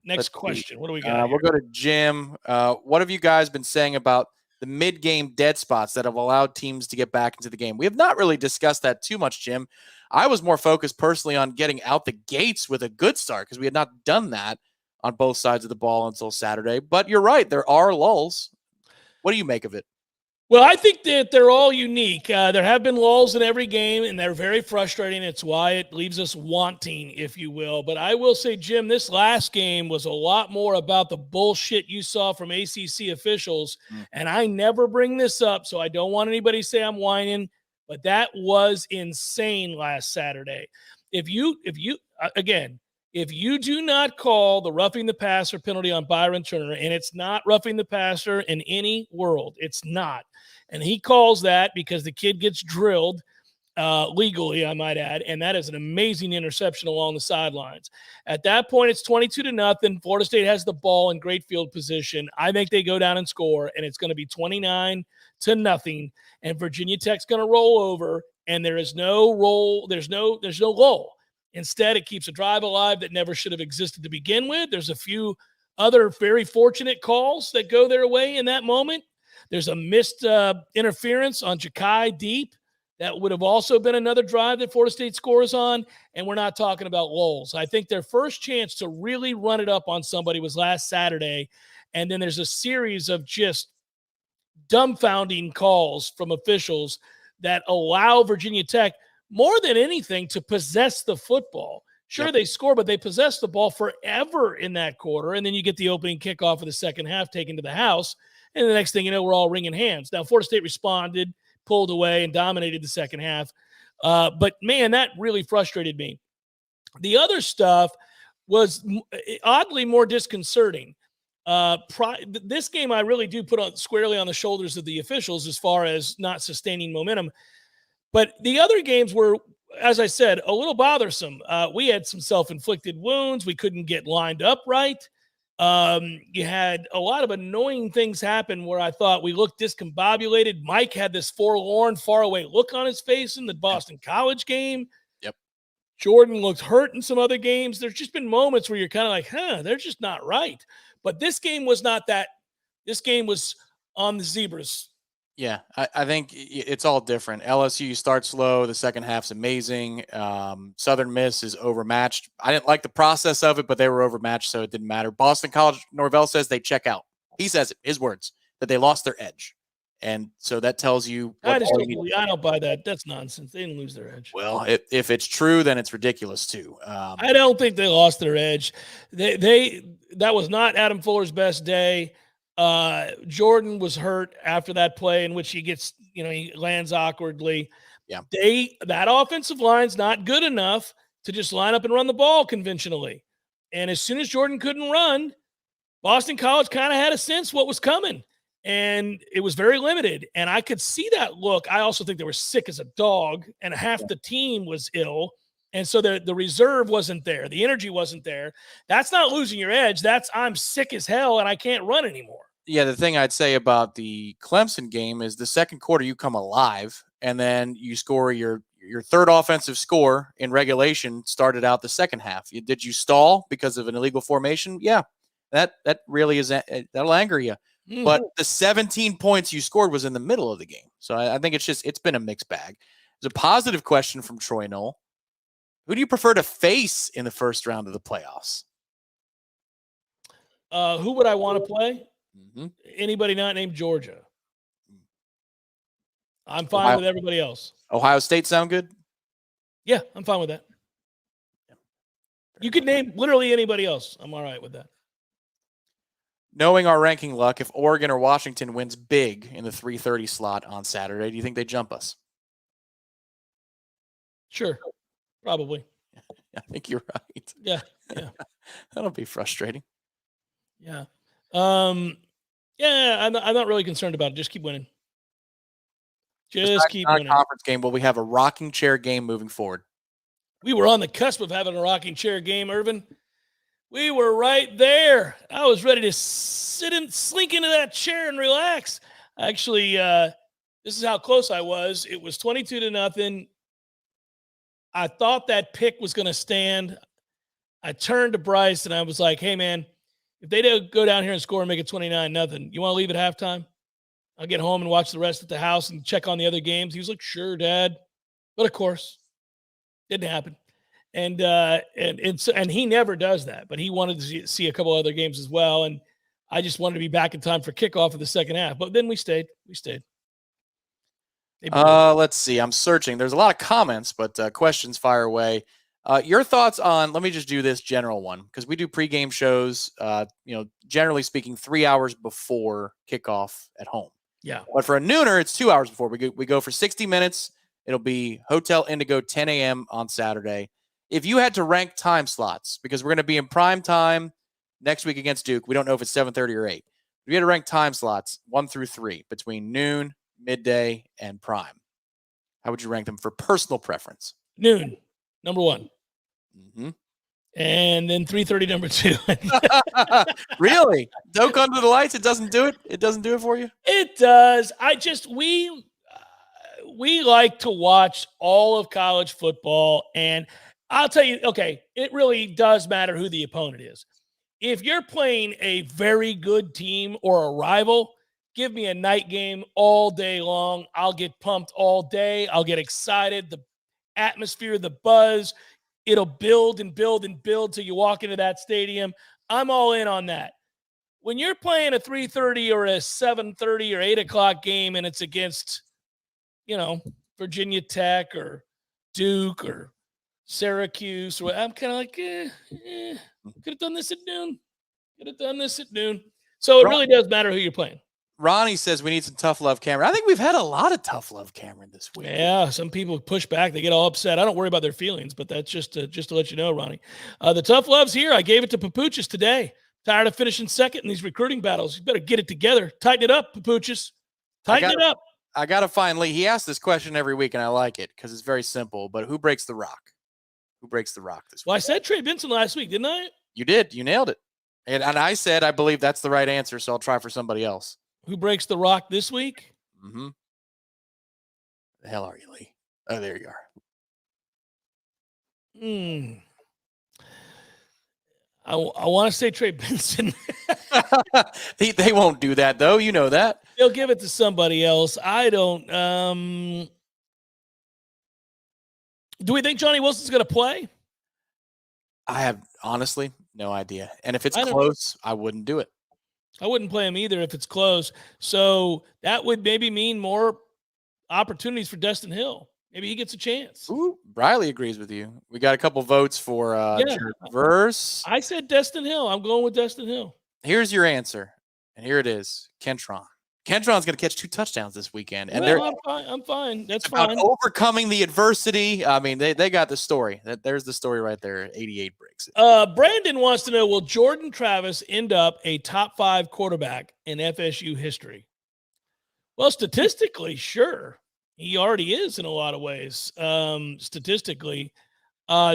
Next question. What do we got? We'll go to Jim. What have you guys been saying about the mid-game dead spots that have allowed teams to get back into the game? We have not really discussed that too much, Jim. I was more focused personally on getting out the gates with a good start because we had not done that on both sides of the ball until Saturday. But you're right. There are lulls. What do you make of it? Well, I think that they're all unique. There have been lulls in every game, and they're very frustrating. It's why it leaves us wanting, if you will. But I will say, Jim, this last game was a lot more about the bullshit you saw from ACC officials. And I never bring this up, so I don't want anybody to say I'm whining, but that was insane last Saturday. If you do not call the roughing the passer penalty on Byron Turner, and it's not roughing the passer in any world, it's not. And he calls that because the kid gets drilled legally, I might add, and that is an amazing interception along the sidelines. At that point, it's 22-0. Florida State has the ball in great field position. I think they go down and score, and it's going to be 29-0, and Virginia Tech's going to roll over, and there is no roll. There's no lull. Instead, it keeps a drive alive that never should have existed to begin with. There's a few other very fortunate calls that go their way in that moment. There's a missed interference on Ja'Kai deep. That would have also been another drive that Florida State scores on, and we're not talking about lulls. I think their first chance to really run it up on somebody was last Saturday, and then there's a series of just dumbfounding calls from officials that allow Virginia Tech more than anything to possess the football. Sure, They score, but they possess the ball forever in that quarter, and then you get the opening kickoff of the second half taken to the house, and the next thing you know, we're all wringing hands. Now, Florida State responded, pulled away, and dominated the second half. But, man, that really frustrated me. The other stuff was oddly more disconcerting. This game I really do put squarely on the shoulders of the officials as far as not sustaining momentum. But the other games were, as I said, a little bothersome. We had some self-inflicted wounds. We couldn't get lined up right. You had a lot of annoying things happen where I thought we looked discombobulated. Mike had this forlorn, faraway look on his face in the Boston College game. Yep. Jordan looked hurt in some other games. There's just been moments where you're kind of like, they're just not right. But this game was not that. This game was on the zebras. Yeah, I think it's all different. LSU starts slow. The second half's amazing. Southern Miss is overmatched. I didn't like the process of it, but they were overmatched, so it didn't matter. Boston College, Norvell says they check out. He says it, his words, that they lost their edge. And so that tells you. I don't buy that. That's nonsense. They didn't lose their edge. Well, if it's true, then it's ridiculous too. I don't think they lost their edge. That was not Adam Fuller's best day. Jordan was hurt after that play in which he lands awkwardly. Yeah. That offensive line's not good enough to just line up and run the ball conventionally. And as soon as Jordan couldn't run, Boston College kind of had a sense what was coming, and it was very limited. And I could see that look. I also think they were sick as a dog, and half the team was ill. And so the reserve wasn't there. The energy wasn't there. That's not losing your edge. That's I'm sick as hell and I can't run anymore. Yeah, the thing I'd say about the Clemson game is the second quarter you come alive, and then you score your third offensive score in regulation started out the second half. Did you stall because of an illegal formation? Yeah, that really is that'll anger you. But the 17 points you scored was in the middle of the game. So I think it's been a mixed bag. There's a positive question from Troy Knoll. Who do you prefer to face in the first round of the playoffs? Who would I want to play? Mm-hmm. Anybody not named Georgia. I'm fine with everybody else. Ohio State sound good? Yeah, I'm fine with that. You could name literally anybody else. I'm all right with that. Knowing our ranking luck, if Oregon or Washington wins big in the 3:30 slot on Saturday, do you think they jump us? Sure, probably. I think you're right. Yeah. That'll be frustrating. Yeah. I'm not really concerned about it. Just keep winning. Just keep winning. Conference game, will we have a rocking chair game moving forward? We were on the cusp of having a rocking chair game, Irvin. We were right there. I was ready to slink into that chair and relax. Actually, this is how close I was. It was 22-0. I thought that pick was going to stand. I turned to Bryce and I was like, hey, man, if they don't go down here and score and make it 29-0, you want to leave at halftime? I'll get home and watch the rest at the house and check on the other games. He was like, sure, Dad. But of course, didn't happen. And he never does that, but he wanted to see a couple other games as well. And I just wanted to be back in time for kickoff of the second half. But then we stayed. Let's see. I'm searching. There's a lot of comments, but questions fire away. Your thoughts on, let me just do this general one, because we do pregame shows, generally speaking, 3 hours before kickoff at home. Yeah. But for a nooner, it's 2 hours before. We go for 60 minutes. It'll be Hotel Indigo, 10 a.m. on Saturday. If you had to rank time slots, because we're going to be in prime time next week against Duke, we don't know if it's 7:30 or 8. If you had to rank time slots 1 through 3 between noon, midday, and prime, how would you rank them for personal preference? Noon, number 1. Mm-hmm. And then 3:30, number 2. Really? Doke under the lights? It doesn't do it? It doesn't do it for you? It does. We like to watch all of college football, and I'll tell you, okay, it really does matter who the opponent is. If you're playing a very good team or a rival, give me a night game all day long. I'll get pumped all day. I'll get excited. The atmosphere, the buzz, it'll build and build and build till you walk into that stadium. I'm all in on that. When you're playing a 3:30 or a 7:30 or 8 o'clock game and it's against, Virginia Tech or Duke or Syracuse, I'm kind of like, could have done this at noon. So it really does matter who you're playing. Ronnie says we need some tough love, Cameron. I think we've had a lot of tough love, Cameron, this week. Yeah, some people push back. They get all upset. I don't worry about their feelings, but that's just to let you know, Ronnie. The tough love's here. I gave it to Papuchis today. Tired of finishing second in these recruiting battles. You better get it together. Tighten it up, Papuchis. Tighten it up. I got to find Lee. He asks this question every week, and I like it because it's very simple. But who breaks the rock? Who breaks the rock this week? Well, I said Trey Benson last week, didn't I? You did. You nailed it. And I said I believe that's the right answer, so I'll try for somebody else. Who breaks the rock this week? Mm-hmm. The hell are you, Lee? Oh, there you are. I want to say Trey Benson. They won't do that, though. You know that. They'll give it to somebody else. I don't. Do we think Johnny Wilson's going to play? I have honestly no idea. And if it's close, I wouldn't do it. I wouldn't play him either if it's close. So that would maybe mean more opportunities for Destin Hill. Maybe he gets a chance. Ooh, Briley agrees with you. We got a couple votes for Jared Verse. I said Destin Hill. I'm going with Destin Hill. Here's your answer. And here it is. Kentron. Kentron's going to catch 2 touchdowns this weekend. And I'm fine. That's about fine. Overcoming the adversity. I mean, they got the story. There's the story right there. 88 breaks. Brandon wants to know, will Jordan Travis end up a top 5 quarterback in FSU history? Well, statistically, sure. He already is in a lot of ways. Statistically.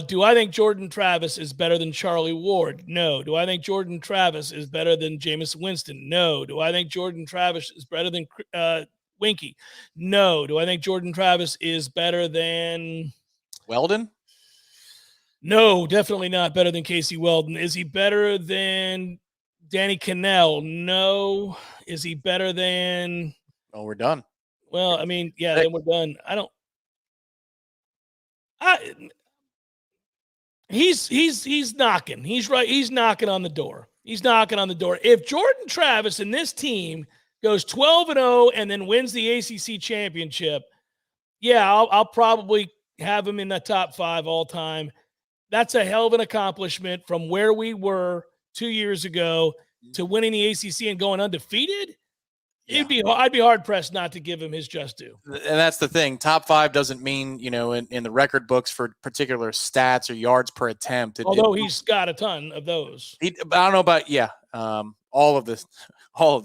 Do I think Jordan Travis is better than Charlie Ward? No. Do I think Jordan Travis is better than Jameis Winston? No. Do I think Jordan Travis is better than Winky? No. Do I think Jordan Travis is better than Weldon? No, definitely not better than Casey Weldon. Is he better than Danny Cannell, no. Is he better than? Oh, we're done. Well, I mean, yeah, then we're done. He's knocking. He's right. He's knocking on the door. He's knocking on the door. If Jordan Travis and this team goes 12-0 and then wins the ACC championship, yeah, I'll probably have him in the top 5 all time. That's a hell of an accomplishment from where we were 2 years ago to winning the ACC and going undefeated. Yeah. I'd be hard pressed not to give him his just due. And that's the thing. Top 5 doesn't mean, in the record books for particular stats or yards per attempt. Although he's got a ton of those. I don't know about, all of the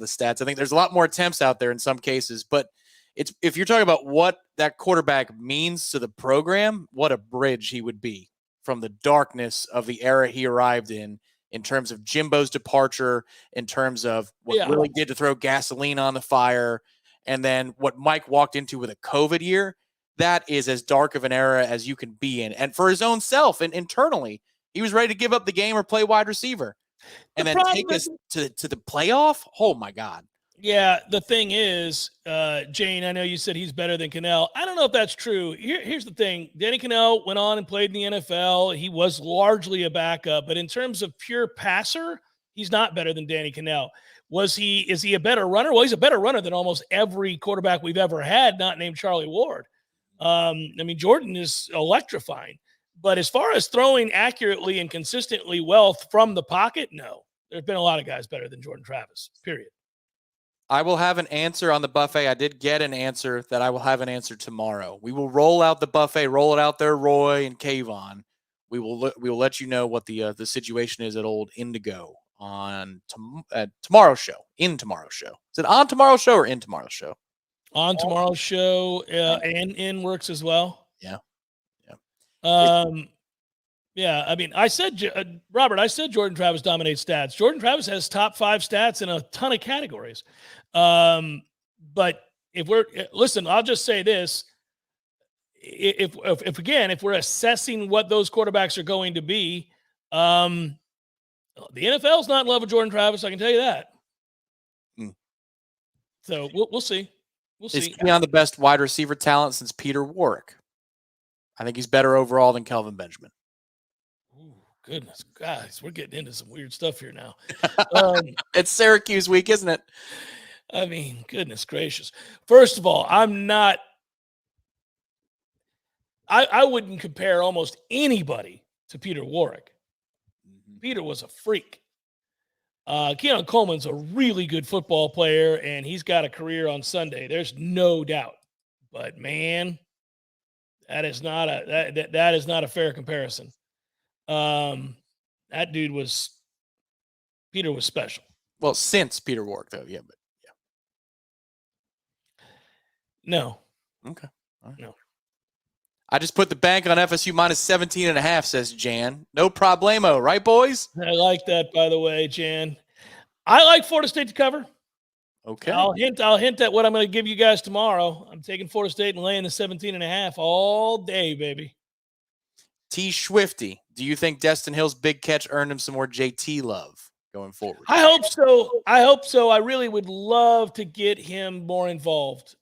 stats. I think there's a lot more attempts out there in some cases, but if you're talking about what that quarterback means to the program, what a bridge he would be from the darkness of the era he arrived in terms of Jimbo's departure, in terms of what Willie did to throw gasoline on the fire, and then what Mike walked into with a COVID year. That is as dark of an era as you can be in. And for his own self and internally, he was ready to give up the game or play wide receiver. And then take us to the playoff? Oh, my God. Yeah, the thing is, Jane, I know you said he's better than Cannell. I don't know if that's true. Here's the thing. Danny Cannell went on and played in the NFL. He was largely a backup, but in terms of pure passer, he's not better than Danny Cannell. Is he a better runner? Well, he's a better runner than almost every quarterback we've ever had, not named Charlie Ward. Jordan is electrifying. But as far as throwing accurately and consistently well from the pocket, no. There's been a lot of guys better than Jordan Travis, period. I will have an answer on the buffet. I did get an answer that I will have an answer tomorrow. We will roll out the buffet, roll it out there, Roy and Kayvon. We will let you know what the situation is at Old Indigo on tomorrow's show. In tomorrow's show. Is it on tomorrow's show or in tomorrow's show? On tomorrow's show, and in works as well. Yeah. Yeah, I mean, I said, Robert, Jordan Travis dominates stats. Jordan Travis has top 5 stats in a ton of categories. But I'll just say this. If we're assessing what those quarterbacks are going to be, the NFL's not in love with Jordan Travis. I can tell you that. So we'll see. Is Keon the best wide receiver talent since Peter Warwick? I think he's better overall than Kelvin Benjamin. Goodness, guys, we're getting into some weird stuff here now. It's Syracuse week, isn't it? I mean, goodness gracious. First of all, I wouldn't compare almost anybody to Peter Warwick. Peter was a freak. Keon Coleman's a really good football player, and he's got a career on Sunday. There's no doubt. But man, that is not a fair comparison. That dude Peter was special. Well, since Peter Warwick, though, yeah. No. Okay. All right. No. I just put the bank on FSU minus 17.5, says Jan. No problemo, right, boys? I like that, by the way, Jan. I like Florida State to cover. Okay. I'll hint at what I'm going to give you guys tomorrow. I'm taking Florida State and laying the 17.5 all day, baby. T. Swifty, do you think Destin Hill's big catch earned him some more JT love going forward? I hope so. I really would love to get him more involved.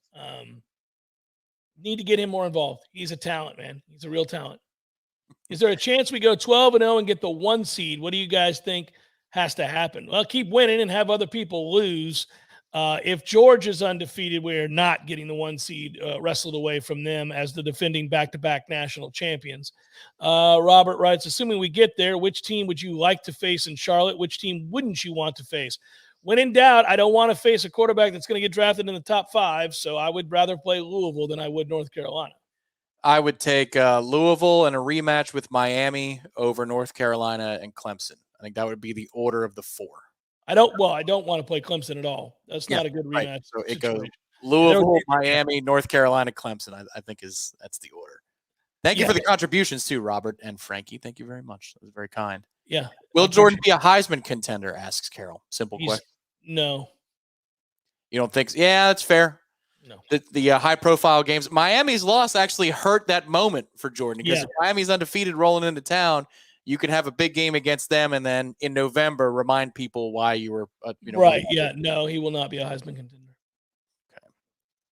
Need to get him more involved. He's a talent, man. He's a real talent. Is there a chance we go 12-0 and get the 1 seed? What do you guys think has to happen? Well, keep winning and have other people lose. If George is undefeated, we are not getting the 1 seed wrestled away from them as the defending back-to-back national champions. Robert writes, assuming we get there, which team would you like to face in Charlotte? Which team wouldn't you want to face? When in doubt, I don't want to face a quarterback that's going to get drafted in the top 5, so I would rather play Louisville than I would North Carolina. I would take Louisville and a rematch with Miami over North Carolina and Clemson. I think that would be the order of the 4. I don't want to play Clemson at all. That's not a good rematch. Right. So it goes Louisville, Miami, North Carolina, Clemson. I think that's the order. Thank you for the contributions too, Robert and Frankie. Thank you very much. That was very kind. Yeah. Will Jordan be a Heisman contender? Asks Carol. Simple question. No. You don't think so? Yeah, that's fair. No. The high-profile games. Miami's loss actually hurt that moment for Jordan because if Miami's undefeated rolling into town, you can have a big game against them, and then in November remind people why you were, right. Yeah, no, he will not be a Heisman contender. Okay.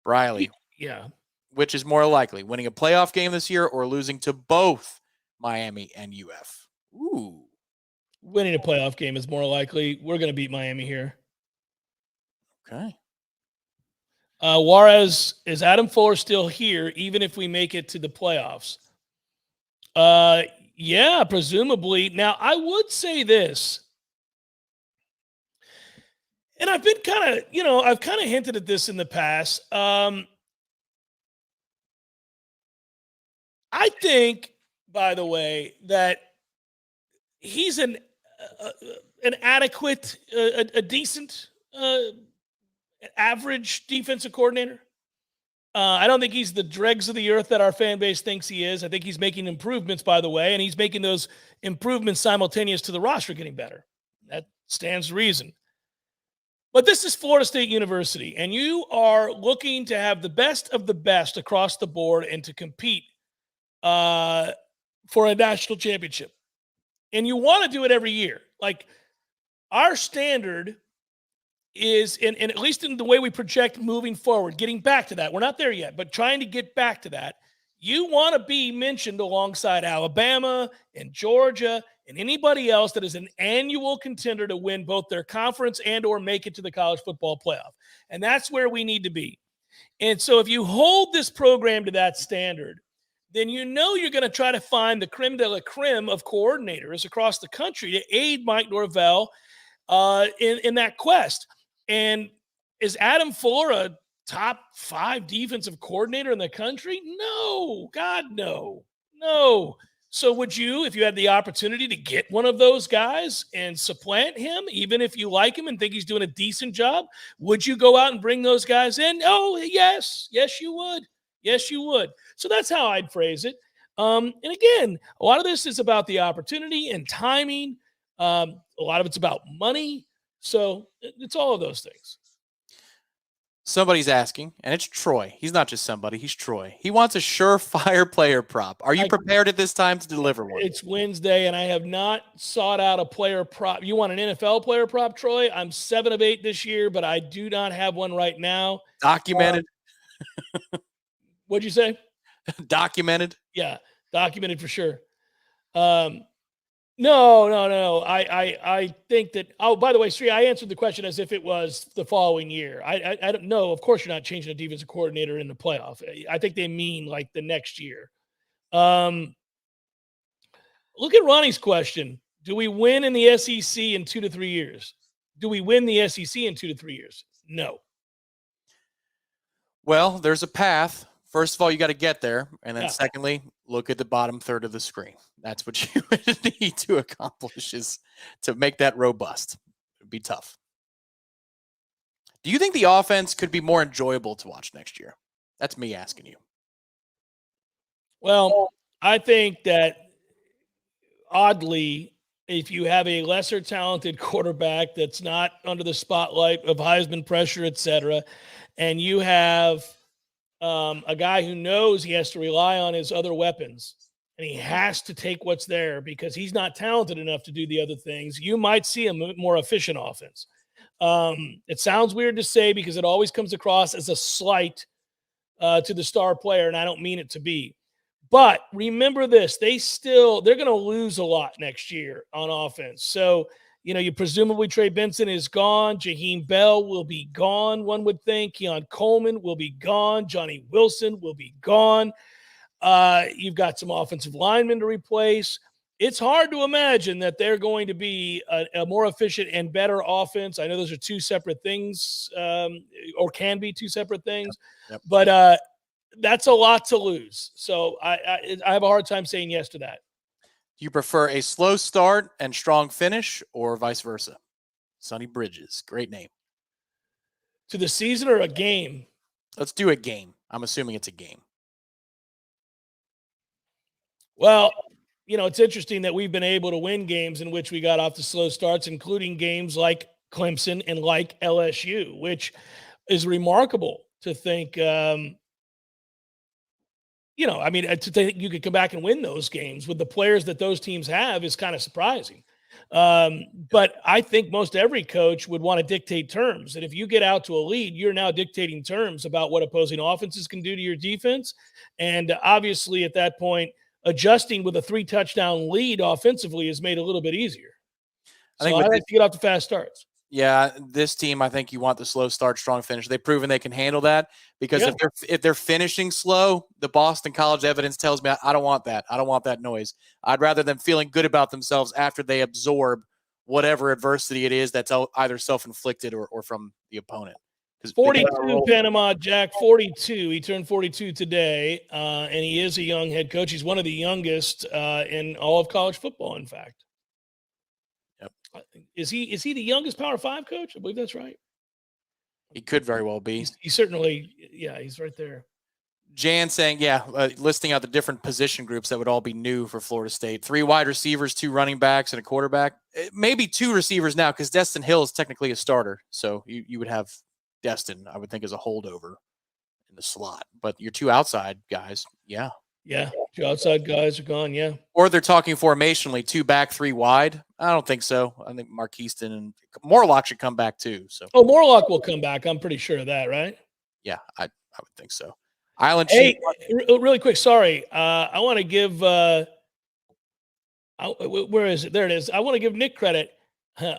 Riley. Yeah. Which is more likely, winning a playoff game this year or losing to both Miami and UF? Ooh. Winning a playoff game is more likely. We're going to beat Miami here. Okay. Juarez, is Adam Fuller still here, even if we make it to the playoffs? Yeah, presumably. Now, I would say this, and I've been I've kind of hinted at this in the past. I think, by the way, that he's an adequate, a decent, average defensive coordinator. I don't think he's the dregs of the earth that our fan base thinks he is. I think he's making improvements, by the way, and he's making those improvements simultaneous to the roster getting better. That stands to reason. But this is Florida State University, and you are looking to have the best of the best across the board and to compete for a national championship. And you want to do it every year. Like, our standard is, and at least in the way we project moving forward, getting back to that. We're not there yet, but trying to get back to that. You want to be mentioned alongside Alabama and Georgia and anybody else that is an annual contender to win both their conference and or make it to the college football playoff. And that's where we need to be. And so if you hold this program to that standard, then you know you're going to try to find the creme de la creme of coordinators across the country to aid Mike Norvell in that quest. And is Adam Fuller a top 5 defensive coordinator in the country? No, God, no. So would you, if you had the opportunity to get one of those guys and supplant him, even if you like him and think he's doing a decent job, would you go out and bring those guys in? Oh, yes. Yes, you would. Yes, you would. So that's how I'd phrase it. And again, a lot of this is about the opportunity and timing. A lot of it's about money. So it's all of those things. Somebody's asking, and it's Troy. He's not just somebody. He's Troy. He wants a surefire player prop. Are you prepared at this time to deliver one? It's Wednesday, and I have not sought out a player prop. You want an NFL player prop, Troy? I'm 7 of 8 this year, but I do not have one right now. Documented? What'd you say? Documented? Yeah, documented for sure. No. I think that. Oh, by the way, Sri, I answered the question as if it was the following year. I don't know. Of course, you're not changing a defensive coordinator in the playoff. I think they mean like the next year. Look at Ronnie's question. Do we win in the SEC in 2 to 3 years? Do we win the SEC in 2 to 3 years? No. Well, there's a path. First of all, you got to get there. And then secondly, look at the bottom third of the screen. That's what you need to accomplish, is to make that robust. It'd be tough. Do you think the offense could be more enjoyable to watch next year? That's me asking you. Well, I think that oddly, if you have a lesser talented quarterback that's not under the spotlight of Heisman pressure, et cetera, and you have a guy who knows he has to rely on his other weapons and he has to take what's there because he's not talented enough to do the other things, you might see a more efficient offense. It sounds weird to say because it always comes across as a slight to the star player, and I don't mean it to be. But remember this, they're going to lose a lot next year on offense. So, you presumably Trey Benson is gone. Jaheim Bell will be gone, one would think. Keon Coleman will be gone. Johnny Wilson will be gone. You've got some offensive linemen to replace. It's hard to imagine that they're going to be a more efficient and better offense. I know those are two separate things, or can be two separate things. Yep. But that's a lot to lose. So I have a hard time saying yes to that. Do you prefer a slow start and strong finish, or vice versa? Sonny Bridges, great name. To the season or a game? Let's do a game. I'm assuming it's a game. Well, it's interesting that we've been able to win games in which we got off the slow starts, including games like Clemson and like LSU, which is remarkable to think you know, I mean, to think you could come back and win those games with the players that those teams have is kind of surprising. But I think most every coach would want to dictate terms. And if you get out to a lead, you're now dictating terms about what opposing offenses can do to your defense. And obviously, at that point, adjusting with a 3-touchdown lead offensively is made a little bit easier. So I like to get off to fast starts. Yeah, this team, I think you want the slow start, strong finish. They've proven they can handle that because if they're finishing slow, the Boston College evidence tells me I don't want that. I don't want that noise. I'd rather them feeling good about themselves after they absorb whatever adversity it is that's either self-inflicted or from the opponent. 42 Panama, Jack, 42. He turned 42 today, and he is a young head coach. He's one of the youngest in all of college football, in fact. Yep. Is he the youngest Power 5 coach? I believe that's right. He could very well be. He's certainly, yeah, he's right there. Jan saying, listing out the different position groups that would all be new for Florida State. 3 wide receivers, 2 running backs, and a quarterback. Maybe 2 receivers now because Destin Hill is technically a starter. So you would have Destin, I would think, as a holdover in the slot. But your 2 outside guys, yeah. Yeah, 2 outside guys are gone, yeah. Or they're talking formationally, 2 back, 3 wide. I don't think so. I think Marquiston and Morlock should come back too. So Morlock will come back. I'm pretty sure of that, right? Yeah, I would think so. Island Chief. Really quick, sorry. I want to give where is it? There it is. I want to give Nick credit.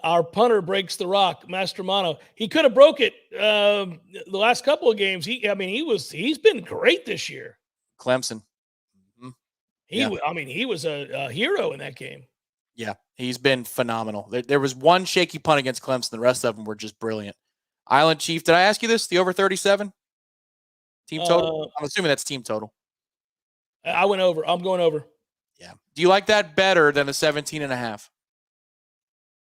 Our punter breaks the rock, Mastromano. He could have broke it the last couple of games. He's been great this year. Clemson. He was a hero in that game. Yeah, he's been phenomenal. There was one shaky punt against Clemson. The rest of them were just brilliant. Island Chief, did I ask you this? The over 37? Team total? I'm assuming that's team total. I went over. I'm going over. Yeah. Do you like that better than the 17.5?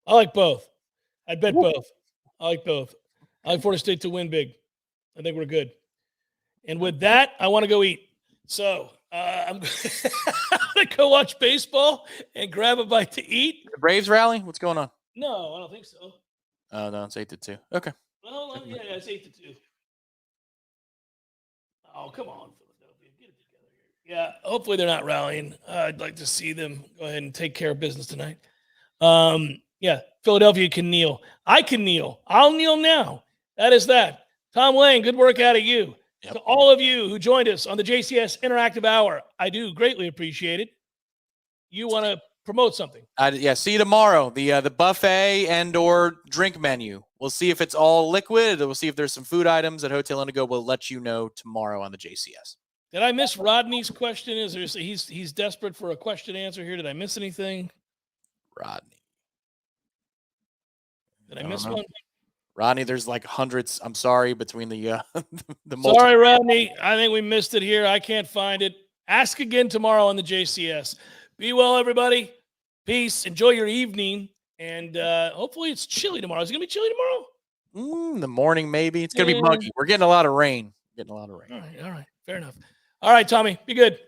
I like both. I'd bet both. I like both. I like Florida State to win big. I think we're good. And with that, I want to go eat. So I'm going to go watch baseball and grab a bite to eat. The Braves rally? What's going on? No, I don't think so. Oh, no, it's 8-2. Okay. Well, yeah, it's 8-2. Oh, come on, Philadelphia. Get it together here. Yeah, hopefully they're not rallying. I'd like to see them go ahead and take care of business tonight. Yeah, Philadelphia can kneel. I can kneel. I'll kneel now. That is that. Tom Lane, good work out of you. Yep. To all of you who joined us on the JCS Interactive Hour, I do greatly appreciate it. You want to promote something? See you tomorrow. The buffet and or drink menu. We'll see if it's all liquid. We'll see if there's some food items at Hotel Indigo. We'll let you know tomorrow on the JCS. Did I miss Rodney's question? He's desperate for a question answer here? Did I miss anything? Rodney. Did I miss one? Rodney, there's like hundreds. I'm sorry, between the Sorry, Rodney. I think we missed it here. I can't find it. Ask again tomorrow on the JCS. Be well, everybody. Peace. Enjoy your evening. And hopefully it's chilly tomorrow. Is it going to be chilly tomorrow? In the morning, maybe. It's going to be muggy. We're getting a lot of rain. All right. Fair enough. All right, Tommy. Be good.